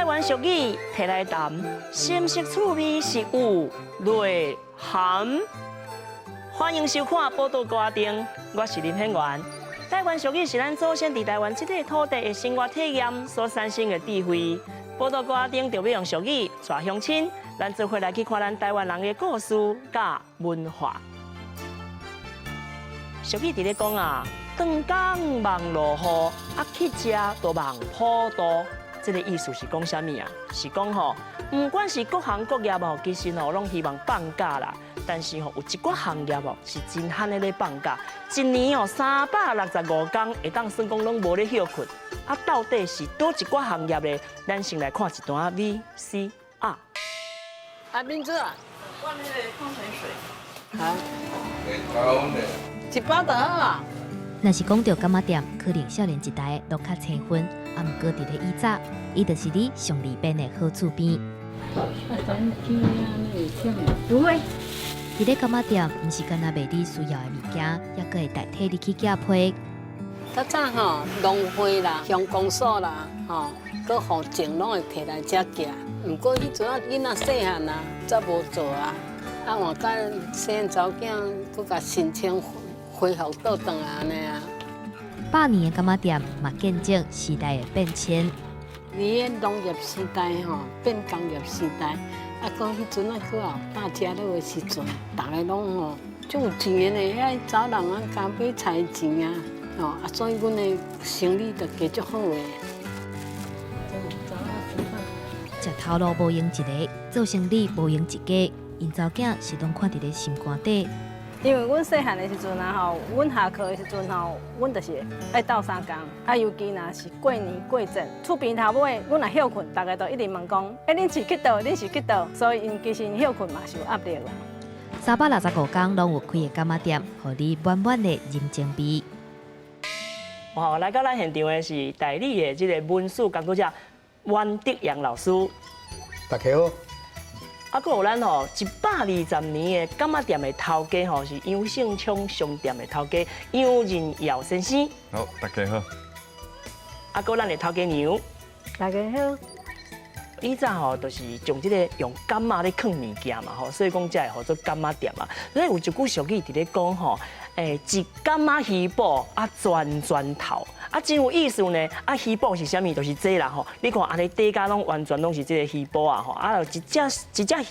湾俗语摕来谈，深色趣味是有内涵。欢迎收看《报道歌丁》，我是林显元。台湾俗语是咱祖先伫台湾这块土地的生活体验所产生的智慧。报道歌丁就要用俗语带乡亲，咱做伙来去看咱台湾人的故事甲文化。俗语伫咧讲啊，长江望落雨，去食都望普渡。这个意思是讲啥物啊？是讲吼，不管是各行各业哦，其实吼拢希望放假啦。但是吼，有一寡行业哦是真罕的咧放假，一年哦365天会当算讲拢无咧休困。啊，到底是倒一寡行业咧？咱先来看一段 VCR。啊，明珠啊，我那个矿泉水。好。一包就好啊。若是讲到柑仔店，可能少年一代都较青分，啊，毋过伫咧以早，伊就是你上里边的好厝边。不会。伫咧柑仔店，毋是干那卖你需要的物件，也阁会代替你去寄批。较早吼，农会啦、乡公所啦，吼，搁户政拢会摕来遮寄。毋过迄阵啊，囡仔细汉啊，则无做啊。啊，换到生查某囝，搁甲申请恢复倒转啊安尼啊。100年的柑仔店嘛见证时代的变迁。伫个农业时代吼，变工业时代，啊，搁迄阵啊，搁后大家乐的时阵，逐个拢吼，足有钱的爱找人啊，加买菜钱啊，吼，啊，所以阮的生意就加足好的。食头路无用一个，做生意无用一家，因查某囝是拢看伫咧心肝底。因为阮细汉的时阵啊吼，阮下课的时阵吼，阮就是爱斗3工，啊，尤其若是过年过节，厝边头尾，阮若休困，大家都一直问讲，恁是去倒，恁是去倒，所以因其实休困嘛是有压力啦。365天拢有开的柑仔店，互你满满的人情味。哦，来到咱现场的是代理的这个文史工作者阮德阳老师。大家好。啊，佫有咱吼120年的柑仔店的头家吼，是杨胜昌商店的头家杨仁尧先生。好，大家好。啊，佫咱的头家娘。大家好。以前吼，就是从这个用柑仔咧藏物件嘛吼，所以讲才会号做柑仔店嘛。所以有一句俗语伫咧讲吼，一柑仔鱼宝啊，全头。啊，真有意思呢！啊，鱼宝是啥物？就是这啦吼。你看安尼底家拢完全拢是这个鱼宝啊吼。啊，一只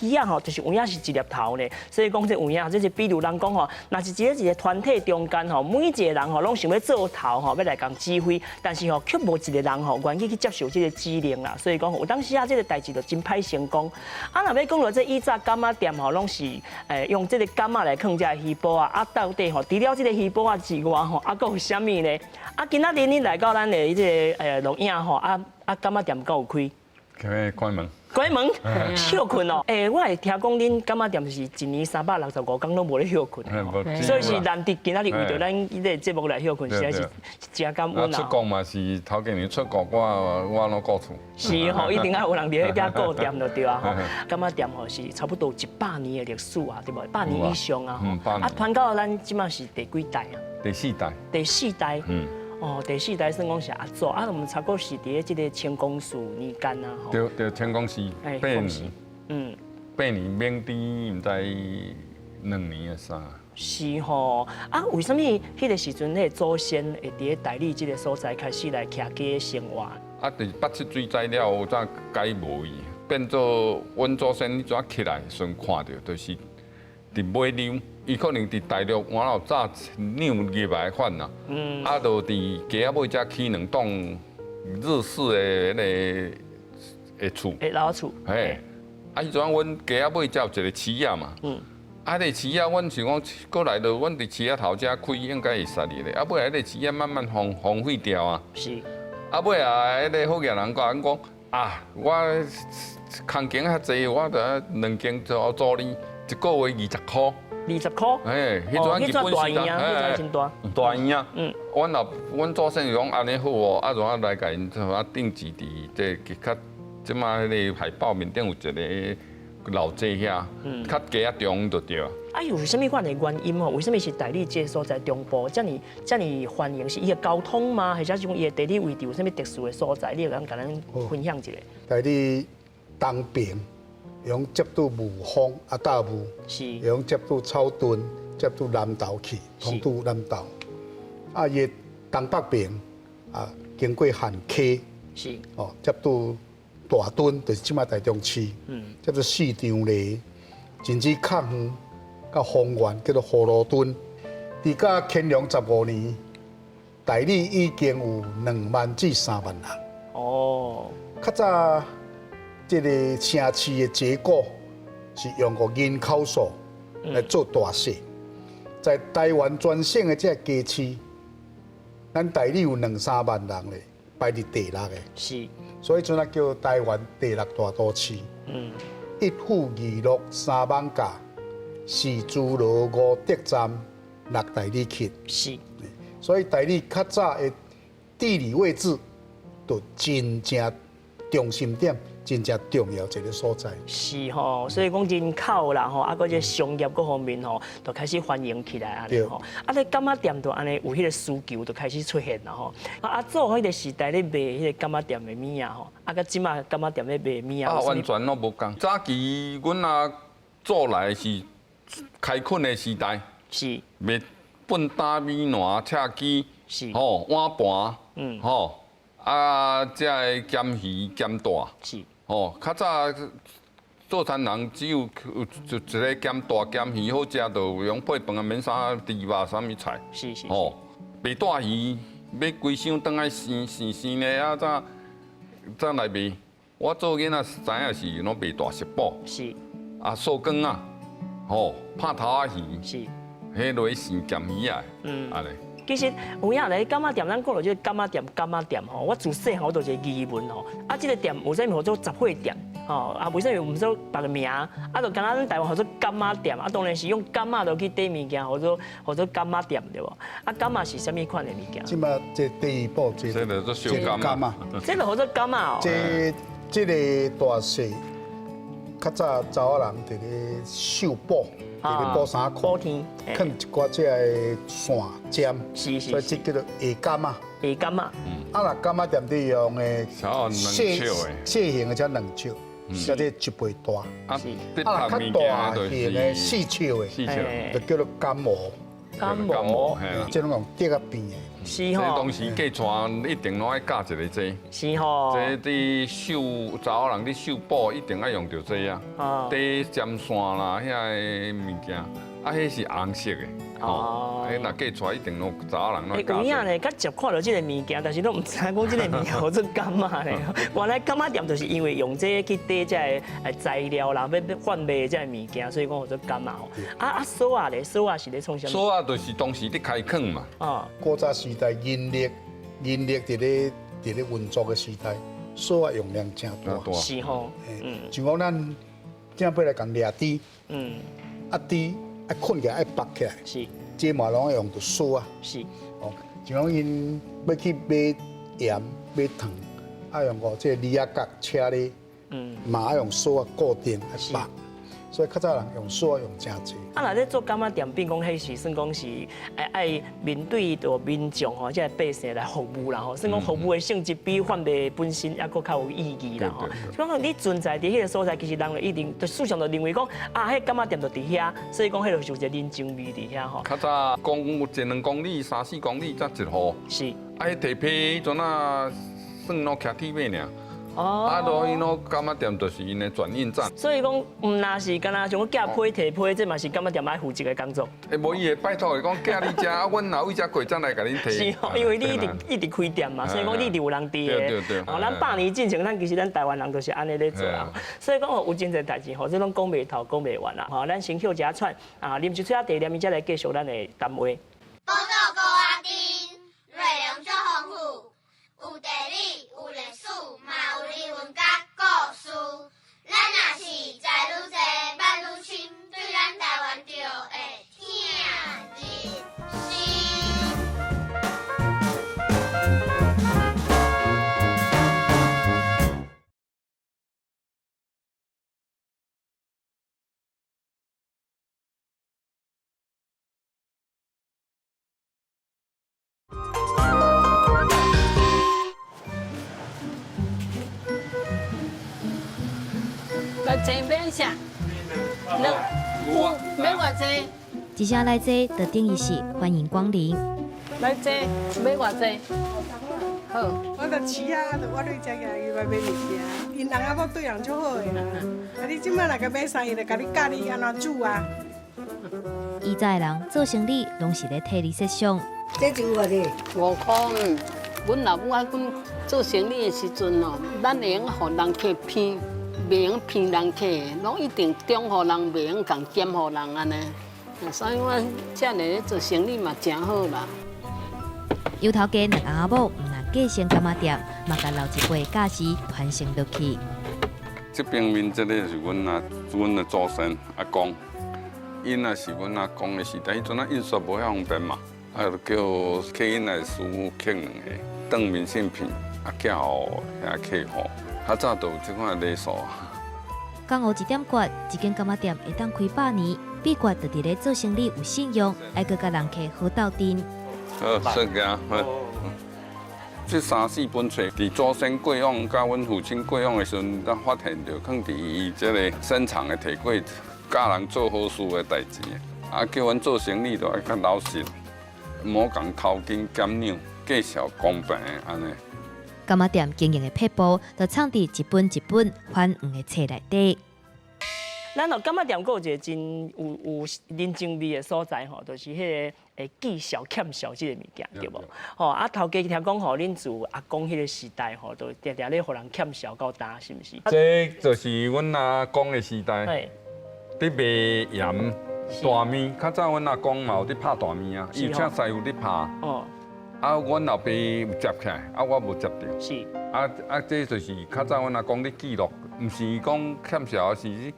鱼啊吼，就是有影是一粒头呢。所以讲这有影，这是比如人讲吼，若是一个团体中间吼，每一个人吼拢想要做头吼，要来共指挥，但是吼却无一个人吼愿意去接受这个指令啦。所以讲有当时啊，这个代志就真歹成功。啊，若要讲到这以早柑仔店吼，拢是用这个柑仔来藏这个鱼宝啊。啊，到底吼，除了这个鱼宝啊之外吼，啊，佫有啥物呢？啊，今仔日你来到咱的这个录影吼，柑仔店敢有开？关门。关门，休困哦。我会听讲恁柑仔店是一年365天拢无咧休困，所以是难得今仔日为着咱这个节目来休困，实在是真感恩啊。出国嘛是头家年出国，我拢顾厝。是吼，一定要有人伫遐顾店就对啊吼。柑仔店吼是差不多100年的历史啊，对无？100年以上啊吼。啊，传到咱即马是第几代啊？第4代。第4代。哦，第4代算讲是阿祖，啊，我们差不多是伫咧即个清光绪年间啊，吼。对，清光绪8年。8年免治，唔知2年啊啥。是吼，啊，为什么迄个时阵迄个祖先会伫咧代理即个所在开始来徛家生活？啊，就是87水灾了，才改无去，变做阮祖先怎起来，先看到就是伫尾溜。伊可能伫大陆完了早扭入来款啦，啊，就伫家仔尾才起2栋日式的个厝，老厝。嘿，啊，迄阵阮家仔尾才有一个市仔嘛，啊，个市仔阮想讲过来到阮伫市仔头遮开应该会杀哩咧，啊，尾来个市仔慢慢荒废掉啊。是。啊，尾啊，个好业人甲阮讲啊，我工钱较济，我得2间做助理，一个月20块。20块，迄阵大院啊，迄阵真大。大院啊，阮祖先讲安尼好哦，啊，然后来甲因定置伫这较即马迄个海报面顶有一个老街遐，较家中就对。啊，有什么款的原因哦？为什么是台里这个所在中部这么欢迎？是伊的交通吗？还是讲伊的地理位置有什么特殊的所在？你有敢跟咱分享一下？台里东边用接到雾峰啊大雾，是用接到草屯，接到南投去，通到南投。啊，伊东北边啊，经过汉溪，是哦，接到大墩，就是即卖台中市，接到四张犁，甚至较远到丰原叫做葫芦墩，伫甲乾隆15年，台里已经有2万至3万人。哦，较早这个城市的结构是用个人口数来做大小，在台湾全省的这个街市，咱台里有2-3万人咧，排伫第6个，是所以阵啊叫台湾第6大都市。一府二鹿3艋舺，四珠罗5德站6台里区，是，所以台里较早的地理位置，就真正中心点，真正重要一个所在。是吼，所以讲人口啦吼，啊，搁这商业各方面吼，就开始繁荣起来安尼吼。啊，咧柑仔店就安尼有迄个需求，就开始出现啦吼。啊，做迄个时代咧卖迄个柑仔店的物啊吼，啊，甲即马柑仔店咧卖物啊。完全拢无共。早期阮啊做来是开垦的时代，是卖笨打米烂赤鸡，是碗盘，啊，这个咸鱼咸大，是较早做餐人只有就一个咸大咸鱼好食，就用配饭啊，免啥猪肉啥物菜。是，白带鱼要规箱当来生的啊，再来卖。我做囡仔知影是拢卖大石堡，是啊素羹啊，拍头仔鱼，是，迄落去生咸鱼啊，安尼。其实有影咧，柑仔店咱讲到这个柑仔店吼，我自细汉我就一个疑问吼，啊，这个店为什么叫做杂货店？啊，为什么唔做别个名？啊，就敢若咱台湾叫做柑仔店，啊，当然是用柑仔落去底物件，或者柑仔店对无？啊，柑仔是啥物款的物件？即马这第一步，这这个做小柑啊，这个叫做柑仔哦。这个大细，较早查某人伫咧绣布，伫咧布衫裤，放一寡这个线尖，所以这叫做下柑啊。下柑啊。啊，若柑仔店伫用的细型的才2尺，或者1倍大。啊，较大型的4尺的，就叫做柑模。柑模，这种用叠啊边的。是吼。这当时嫁娶一定拢爱教一个这。是吼。这伫绣查某人伫绣布一定爱用到这啊。底尖线啦，遐个物件，啊，迄是红色的。迄若嫁娶一定拢查某人拢教。有影咧，较接看到这个物件，但是都唔知讲这个物件叫做柑仔咧。原来柑仔店就是因为用这去底这个材料啦，要贩卖这个物件，所以讲叫做柑仔吼。啊，锁啊咧，锁啊是咧创啥？锁啊就是当时咧开垦嘛。古早时代人力伫咧运作的时代，锁啊用量真大。是吼。像讲咱正要来讲掠猪，啊猪爱困起来爱绑起来。是。这嘛拢用到锁啊。是。像讲因要去买盐、买糖，爱用个这李亚角车咧，嘛爱用锁啊固定来绑。所以较早人用锁用真济。啊，若咧做柑仔店，变讲迄是算讲是爱面对着民众吼，即个百姓来服务啦吼，算讲服务的性质比贩卖本身还佫较有意义啦吼。所以讲你存在伫迄个所在，其实人就一定就市场就认为讲啊，迄柑仔店就伫遐，所以讲迄就是一个人情味伫遐吼。较早公1-2公里、3-4公里才一户。是。啊，迄地皮迄阵啊，算拢徛铁马尔。啊，落去咯，柑仔店就是因的转运站。所以讲，唔那是干那像我夹批提批，这嘛是柑仔店爱负责的工作。无伊会拜托伊讲，寄你遮，啊，阮若有遮过站来甲恁提。是哦，因为你一直开店嘛，所以讲你一直有人伫的。对。哦，咱100年进前，咱其实咱台湾人都是安尼咧做啊。所以讲有真侪代志，吼，这拢讲袂透，讲袂完啦。吼，咱先休一下喘，啊，啉一喙茶茶，念伊才来继续咱的谈话。报道高阿丁，内容足丰富，有地理，有历史，嘛有人文甲故事。咱若是知愈多，捌愈深，对咱台湾就会。来坐买啥？买偌济？一声来坐，就等于是欢迎光临。来坐，买偌济？好。我就饲啊，就我对食个伊来买物件，因翁仔某对人足好个啦。啊，你即摆若甲买生意，就甲你教你安怎煮啊。以前的人做生意拢是咧替你设想，这真有哩。 5块。阮老母啊，阮做生意的时阵哦，咱会用互人客骗，袂用骗人客，拢一定中互人，袂用共兼互人安尼。所以我遮个咧做生意嘛，真好啦。油头家两阿某唔但继承柑仔店，嘛甲老一辈的架势传承落去。这边面这个是阮的祖先阿公，因也是阮阿公的时代，迄阵啊印刷无遐方便嘛，啊就叫客因来师傅刻两个当明信片，啊寄互遐客户。较早就有即款礼数。江湖一点决，一间柑仔店会当开100年，秘诀就伫咧做生意有信用，爱搁甲人客好斗阵。好，说个好。这3、4本册，伫祖先过往甲阮父亲过往的时阵，咱发现着，放伫伊这个深藏的提过教人做好事的代志。啊，叫阮做生意就爱较老实，莫讲偷斤减两，计较公平安尼。柑仔店经营的撇步，就藏伫一本一本翻黄的册内底。咱哦，柑仔店有一个真有人情味的所在吼，就是迄个记小欠小这个物件，对无？吼啊，头家听讲吼，恁自阿公迄个时代吼，就常常咧互人欠小到大，是毋是？这就是阮阿公的时代，嘿，伫卖盐、大面。较早阮阿公嘛有伫拍大面啊，伊有请师傅伫拍。哦，啊，阮老爸有接起来，啊，我无接到。是。这就是较早阮阿公咧记录，毋是讲欠小，是人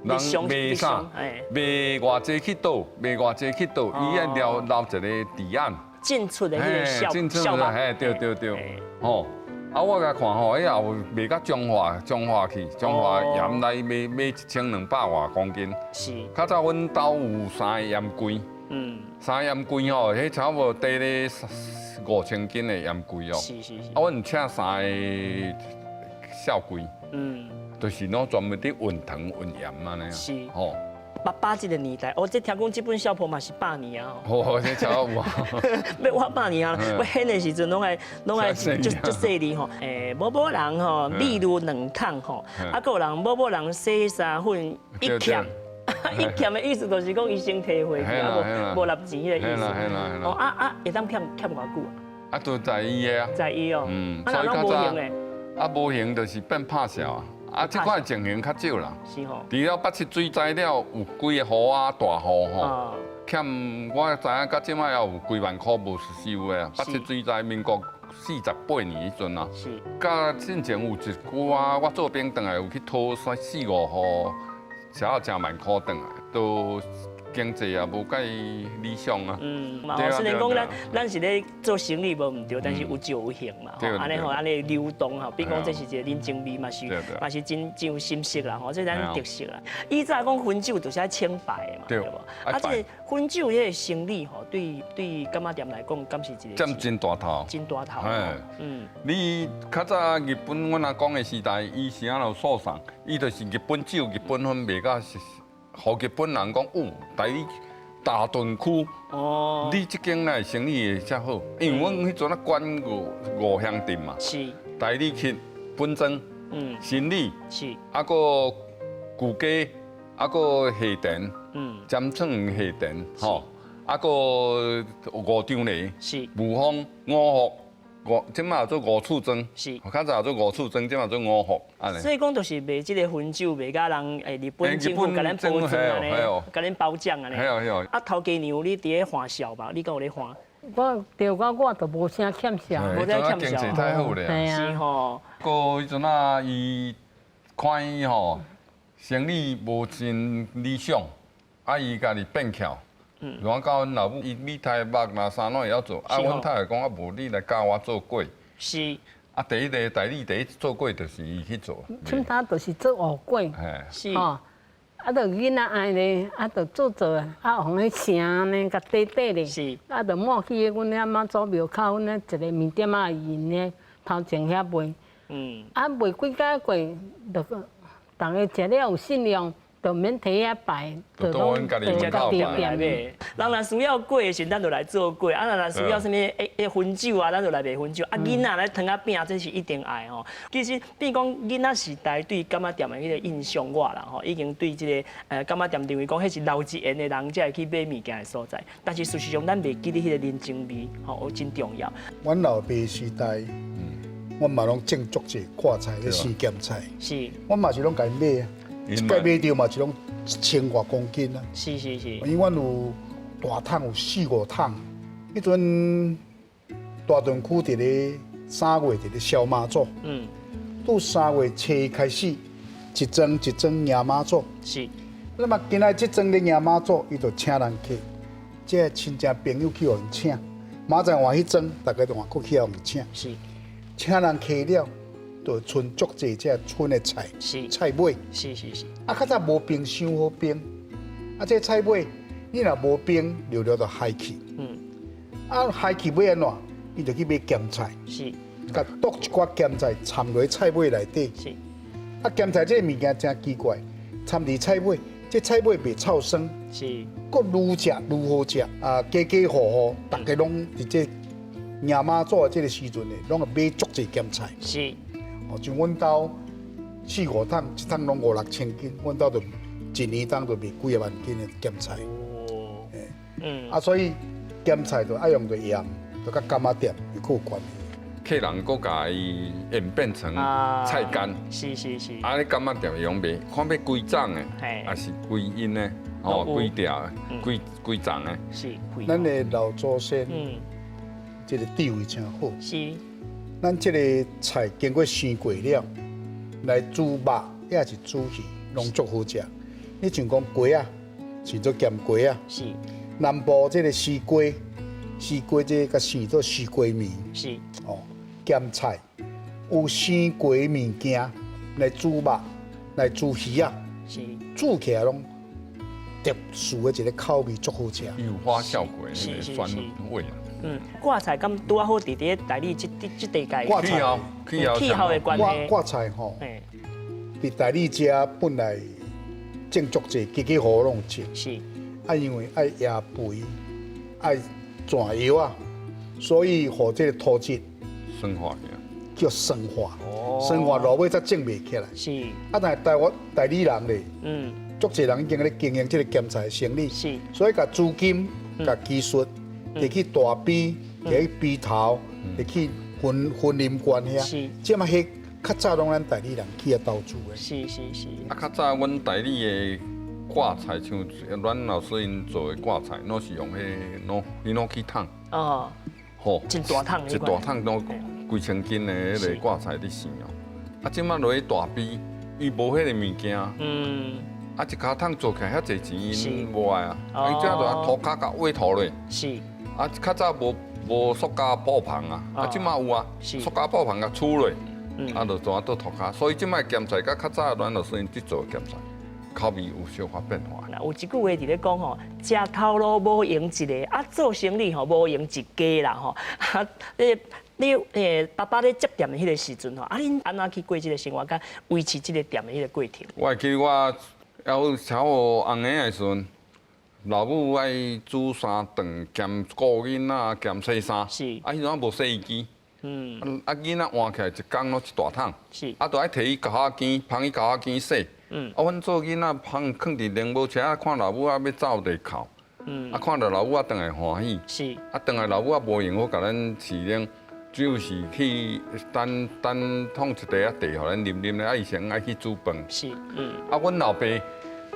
卖啥，卖偌济去倒，卖偌济去倒，伊爱留一个提案。进出的迄个进出小的，对，吼。啊，我甲看吼，迄后卖到中华去，中华盐来卖1200外公斤。是。较早阮兜有3个盐柜。3个盐柜吼，迄差不多得咧5000斤的盐柜哦。是。啊，阮有请3个小柜。就是拢专门伫运糖、运盐安尼啊。是。吼。爸这个年代，哦，这听讲这本小谱嘛是100年啊。哦，这差有啊。要活100年啊！我显的时阵拢爱就细哩吼。某人吼，米如2桶吼，啊，个人某人洗3份1欠。一欠的意思就是讲伊先提回去，啊无纳钱的意思。哦会当欠偌久啊？啊，都在伊的啊。在伊哦。啊，若拢无用的。啊，无用就是变拍笑啊。啊，即款情形较少啦。是吼。除了8、7水灾了，有几个雨啊、大雨吼，欠我知影，到即摆也有几万块无收的啊。8、7水灾，民国48年迄阵啊。是。甲进前有一寡我做兵转来有去讨4、5户。才要10万块转来，都经济也无介理想啊。嘛，虽然讲咱是咧做生意无毋对，但是有就有行嘛。安尼吼，安尼流动吼，比讲这是一个人情味嘛是真有心色啦吼，这咱特色啦。以早讲薰酒就是爱清白的嘛，对无？啊，这个薰酒迄个生意吼，对柑仔店来讲，敢是一个占真大头。真大头。你较早日本阮阿公的时代，伊是安有诉讼，伊就是日本酒、日本粉卖到是，互日本人讲台你大屯区，你即间来生意会遮好，因为阮迄阵啊管五乡镇嘛，是台你去本庄、新里，是啊个旧街，啊个下田，尖村下田，吼，啊个五张犁，是武丰、五福。即马做5厝庄，是，较早做5厝庄，即马做5福，安尼。所以讲，就是卖即个薰酒，卖甲人日本政府甲咱包装安尼，甲咱包奖安尼。啊，头家娘，你伫咧欢笑吧？你敢有咧欢？我着到我都无啥欠笑，无啥欠笑。经济太好了，是吼。个迄阵啊，伊看伊吼，生意无真理想，啊，伊家己变巧。阮教阮老母，伊米太肉啦啥拢会晓做。啊，阮太太讲啊，无你来教我做粿。是。啊，第一个代理做粿，就是伊去做。像他就是做乌粿。是。吼，啊，着囡仔爱咧，啊，着做啊，往迄城呢，甲底咧。是。啊，着抹去阮阿妈祖庙口，阮咧一个面点仔银咧，头前遐卖。啊，卖几家粿，着大家食了有信用，就免提遐摆，就当阮家己门口摆来买。人若需要粿的时，咱就来做粿；啊，若需要什么薰酒啊，咱就来卖薰酒。啊，囡仔来糖仔饼，这是一定爱吼。其实，比如讲囡仔时代对柑仔店的迄个印象我啦吼，已经对这个柑仔店认为讲，迄是老一辈的人才会去买物件的所在。但是事实上，咱袂记得迄个人情味，吼，真重要。阮老爸时代，阮嘛拢种足济挂菜咧生咸菜，是，阮嘛是拢家买啊，一届买着嘛是拢1000多公斤啊。是。因为阮有大桶有4、5桶，迄阵大屯区伫咧3月伫咧烧妈祖，到3月初开始一庄一庄迎妈祖。是。那么今仔这庄咧迎妈祖，伊就请人客，这亲戚朋友去互因请，明仔换迄庄，大家就换过去互因请。是。请人客了，就剩足济这剩的菜，菜尾。是。啊，较早无冰伤好冰，啊，这菜尾你若无冰，溜就害去。啊，害去要安怎？伊就去买咸菜。是。甲剁一寡咸菜掺落菜尾内底。是。啊，咸菜这个物件真奇怪，掺伫菜尾，这菜尾袂臭酸。是。佫愈食愈好食，啊，家家户户大家拢伫这迎妈祖的这个时阵呢，拢会买足济咸菜。是。哦，像阮兜4、5桶，一桶拢5、6千斤，阮兜就一年当就卖几万斤的咸菜。哦。啊，所以咸菜就爱用着盐，就甲柑仔店有有关系。客人佫甲伊演变成菜干。是。啊，你柑仔店会用卖，看要规粽的，还是规因的，哦，规条的，规粽的。是。咱的老祖先，这个地位真好。是。咱这个菜经过生过了，来煮肉也是煮鱼，拢足好食。你像讲鸡啊，是做咸鸡啊。是。南部这个丝鸡，丝鸡这个生做丝鸡面。是。哦，咸菜有生鸡物件来煮肉，来煮鱼啊。是。煮起来拢特殊的一个口味，足好食。有花效果，那个酸味啊。挂菜咁拄啊好伫咧台里这地界气候的关系。挂菜吼，伫台里遮本来种足济，家家户户拢种。是。啊，因为爱压肥，爱转药啊，所以互这个土质酸化叫酸化。酸化落尾才种袂起来。是。啊，但系台里人咧，足济人已经咧经营这个咸菜生意。是。所以甲资金、甲技术。摕去大陂，摕去陂头，摕去云林关遐，即嘛迄较早拢咱台里人去遐投资的。是。啊，较早阮台里的挂菜，像阮老师因做的挂菜，拢是用迄诺去桶。哦。吼。真大桶。一大桶拢几千斤的迄个挂菜伫生哦。啊，即马落去大陂，伊无迄个物件。啊，一卡桶做起来遐济钱，因无爱啊。伊这就涂骹甲挖土咧。是。啊，较早无塑胶布棚啊，啊，即马有啊，塑胶布棚甲厝落，啊，就怎倒涂骹，所以即摆咸菜甲较早阮老师因做咸菜，口味有小可变化。有一句话伫咧讲吼，食头路无用一个，啊，做生意吼无用一家啦吼。啊，你爸爸咧接店的迄个时阵吼，啊，恁安怎去过即个生活，甲维持即个店的迄个过程？我会记我要超学红的时阵。老母爱煮3顿，兼顾囡仔，兼洗衫。是。啊，迄阵无洗衣机。啊，囡仔换起来一工拢一大桶。是。啊，都爱摕去高仔间，捧去高仔间洗。啊，阮做囡仔捧囥伫灵宝车，看老母啊要走地哭。啊，看到老母啊，倒来欢喜。是。啊，倒来老母啊无用好，甲咱饲奶，只有是去等放一袋啊茶，互咱啉咧。啊，以前爱去煮饭。是。啊，阮老爸，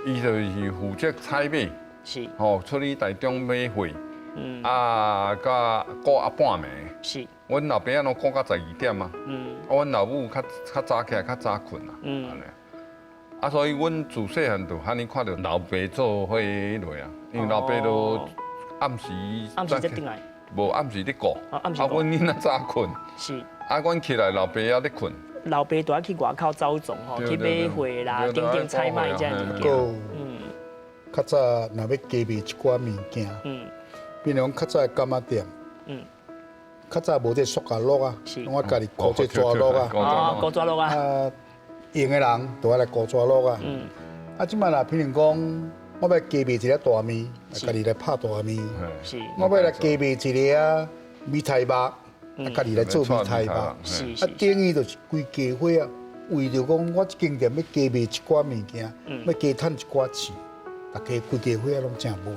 伊就是负责采买。是，吼，出去台中买货，啊，甲过啊半暝。是，阮老爸啊，拢过到12点啊。啊，阮老母较早起来，较早困啊。安尼。啊，所以阮自细汉就罕尼看到老爸做伙落啊，因为老爸都暗时才进来，无暗时咧顾。啊，阮囡仔早困。是。啊，阮起来，老爸还咧困。老爸都要去外口走总吼，去买货啦，经经采买这样子。较早若要加卖一寡物件，比如讲较早的柑仔店，较早无这塑胶落啊，我家己烤这纸落啊，烤纸落啊，用的人就要来顾抓落啊。啊，即摆啦，譬如讲，我要加卖一个大面，家己来拍大面。是，我要来加卖一个啊米苔肉，啊家己来做米苔肉。是啊，等于就是规家伙啊，为着讲我一间店要加卖一寡物件，要加赚一寡钱，大家规家伙啊拢正买。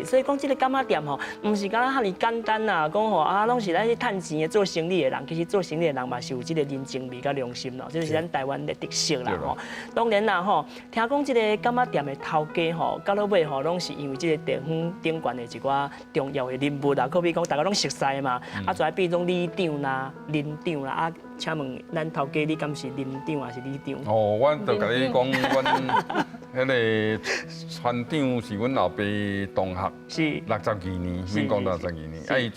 所以讲，这个柑仔店吼，唔是敢若遐尼简单啦，讲吼啊，拢是咱去趁钱的做生意的人，其实做生意的人嘛是有这个人情味甲良心咯，这就是咱台湾的特色啦吼。当然啦吼，听讲这个柑仔店的头家吼，到落尾吼，拢是因为这个地方顶悬的一寡重要的人物啦，可比讲大家拢熟悉嘛，啊，就比如讲里长啦、林长啦，啊，请问咱头家你敢是林长还是里长？哦，我就甲你讲，阮迄个船长是阮老爸同学。是62年，民国62年，啊伊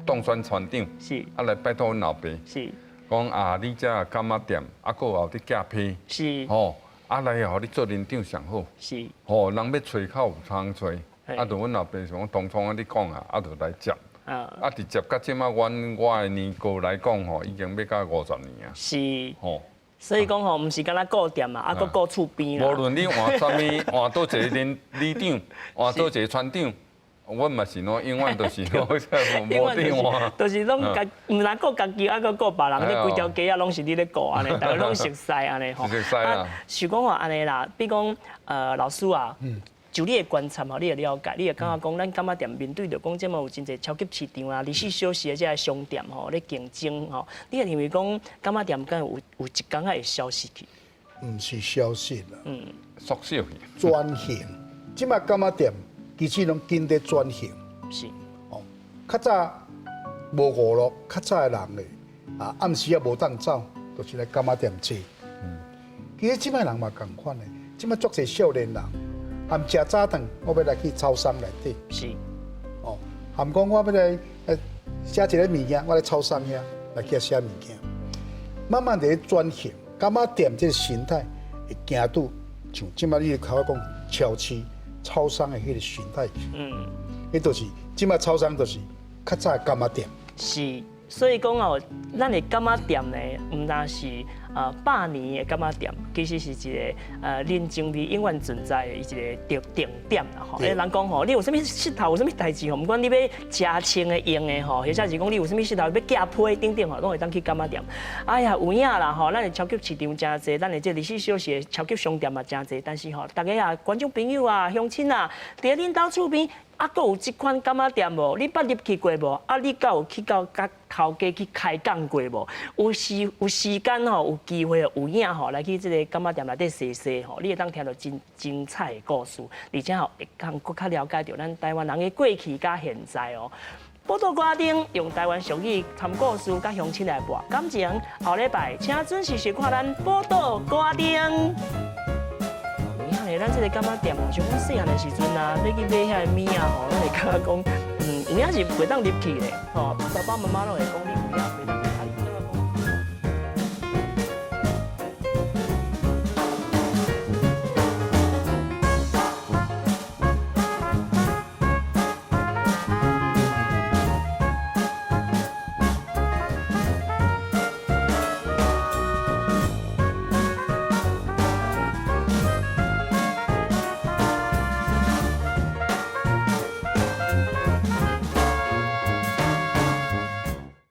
当选船长，是啊来拜托阮老爸，是讲啊你遮柑仔店，啊搁有伫架批，是吼，啊来互你做领长上好，是，吼人要找口有通找，啊就阮老爸想讲当初啊你讲啊就来接，啊直接到即马我的年过来讲吼，已经要到50年啊，是，吼。所以讲吼，唔是敢若顾店嘛，啊，搁顾厝边啦。无论你换啥物，换倒一个里长，换倒一个船长，阮嘛是喏，永远都是喏，无地换。就是拢家，唔但顾家己，啊，搁顾别人，你规条街啊，拢是你咧顾安尼，大家拢熟悉安尼吼。熟悉啦。想讲话安尼啦，比如讲老师啊。就你的观察吼，你的了解，你会感觉讲，咱柑仔店面对着讲，即嘛有真侪超级市场啊、日式小食的这些商店吼，咧竞争吼，你会认为讲柑仔店敢有一天会消失去？唔是消失啦，缩小去。转型，即摆柑仔店其实拢紧在转型。是。哦，较早无娱乐，较早的人咧，啊暗时也无当走，就是来柑仔店坐。其实即摆人嘛共款的，即摆足侪少年人。含食早顿，我要来去超商内底。是。哦，含讲我要来写一个物件，我来超商遐来去写物件。慢慢地转型，柑仔店这个形态会行到像即摆你头讲超市、超商的迄个形态。迄就是即摆超商就是较早的柑仔店。是。所以讲哦，咱的柑仔店呢，唔单是100年的柑仔店，其实是一个人情味永远存在的一个定点啦吼。人讲吼，你有啥物噱头，有啥物代志吼，不管你要吃穿的、用的吼，或者是讲你有啥物噱头要寄批等等吼，拢会当去柑仔店。哎呀，有影啦吼，咱的超级市场真济，咱的这日式小食超级商店嘛真济，但是吼，大家啊，观众朋友啊、乡亲啊，伫恁兜厝边。啊，阁有即款柑仔店无？你捌入去过无？啊，你敢有去到甲头家去开讲过无？有时间吼，有机会有影吼，来去即个柑仔店内底踅踅吼，你会当听到真精彩的故事，而且吼会更搁较了解到咱台湾人的过去甲现在哦。报道歌丁用台湾俗语谈故事，甲乡亲来博感情。后礼拜请准时收看咱报道歌丁。咱这个柑仔店哦，像阮细汉的时阵啊，你去买遐个米啊吼，咱会感觉讲，有影是袂当入去咧，吼，爸爸妈妈拢会讲你有影袂当。